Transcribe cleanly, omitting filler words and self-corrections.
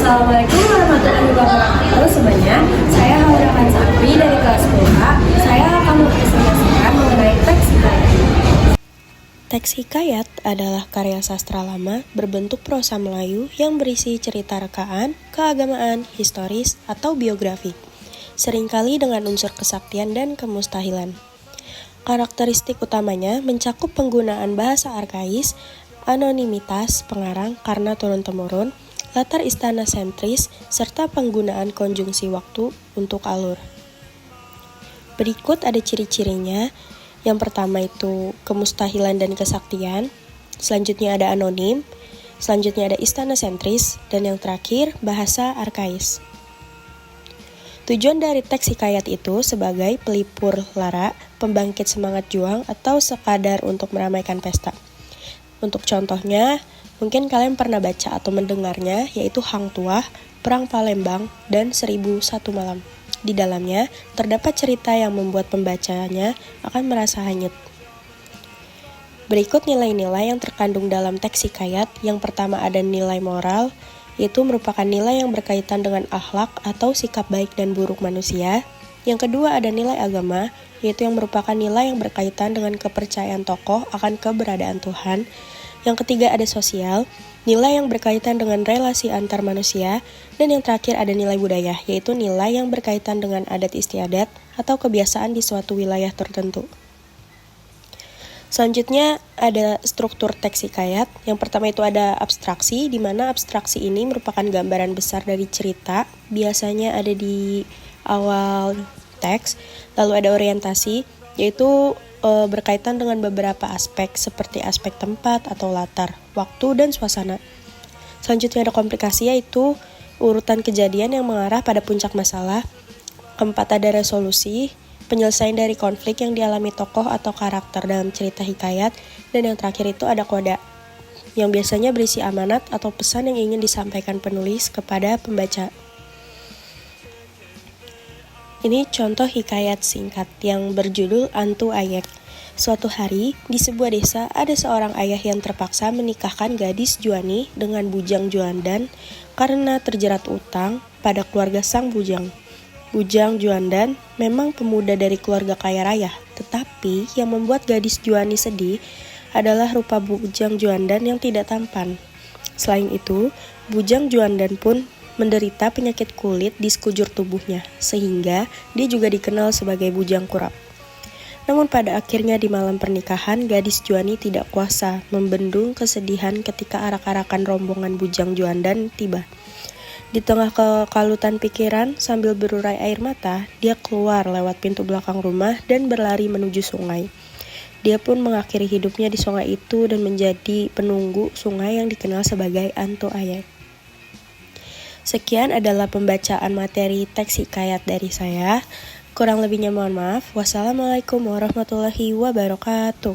Assalamualaikum warahmatullahi wabarakatuh semuanya. Saya Haura Kansapri dari kelas 10A. Saya akan mempresentasikan mengenai teks hikayat. Teks hikayat adalah karya sastra lama berbentuk prosa Melayu yang berisi cerita rekaan, keagamaan, historis, atau biografi, seringkali dengan unsur kesaktian dan kemustahilan. Karakteristik utamanya mencakup penggunaan bahasa arkais, anonimitas pengarang karena turun-temurun, latar istana sentris, serta penggunaan konjungsi waktu untuk alur. Berikut ada ciri-cirinya. Yang pertama itu kemustahilan dan kesaktian, selanjutnya ada anonim, selanjutnya ada istana sentris, dan yang terakhir bahasa arkais. Tujuan dari teks hikayat itu sebagai pelipur lara, pembangkit semangat juang, atau sekadar untuk meramaikan pesta. Untuk contohnya, mungkin kalian pernah baca atau mendengarnya, yaitu Hang Tuah, Perang Palembang, dan 1001 Malam. Di dalamnya, terdapat cerita yang membuat pembacanya akan merasa hanyut. Berikut nilai-nilai yang terkandung dalam teks hikayat. Yang pertama ada nilai moral, yaitu merupakan nilai yang berkaitan dengan akhlak atau sikap baik dan buruk manusia. Yang kedua ada nilai agama, yaitu yang merupakan nilai yang berkaitan dengan kepercayaan tokoh akan keberadaan Tuhan. Yang ketiga ada sosial, nilai yang berkaitan dengan relasi antar manusia. Dan yang terakhir ada nilai budaya, yaitu nilai yang berkaitan dengan adat istiadat atau kebiasaan di suatu wilayah tertentu. Selanjutnya ada struktur teks hikayat. Yang pertama itu ada abstraksi, di mana abstraksi ini merupakan gambaran besar dari cerita, biasanya ada di awal teks. Lalu ada orientasi, yaitu berkaitan dengan beberapa aspek seperti aspek tempat atau latar, waktu, dan suasana. Selanjutnya ada komplikasi, yaitu urutan kejadian yang mengarah pada puncak masalah. Keempat ada resolusi, penyelesaian dari konflik yang dialami tokoh atau karakter dalam cerita hikayat. Dan yang terakhir itu ada koda, yang biasanya berisi amanat atau pesan yang ingin disampaikan penulis kepada pembaca. Ini contoh hikayat singkat yang berjudul Antu Ayek. Suatu hari, di sebuah desa ada seorang ayah yang terpaksa menikahkan gadis Juani dengan bujang Juandan karena terjerat utang pada keluarga sang bujang. Bujang Juandan memang pemuda dari keluarga kaya raya, tetapi yang membuat gadis Juani sedih adalah rupa bujang Juandan yang tidak tampan. Selain itu, bujang Juandan pun menderita penyakit kulit di sekujur tubuhnya, sehingga dia juga dikenal sebagai bujang kurap. Namun pada akhirnya di malam pernikahan, gadis Juani tidak kuasa membendung kesedihan ketika arak-arakan rombongan bujang Juandan tiba. Di tengah kekalutan pikiran, sambil berurai air mata, dia keluar lewat pintu belakang rumah dan berlari menuju sungai. Dia pun mengakhiri hidupnya di sungai itu dan menjadi penunggu sungai yang dikenal sebagai Antu Ayek. Sekian adalah pembacaan materi teks hikayat dari saya. Kurang lebihnya mohon maaf. Wassalamualaikum warahmatullahi wabarakatuh.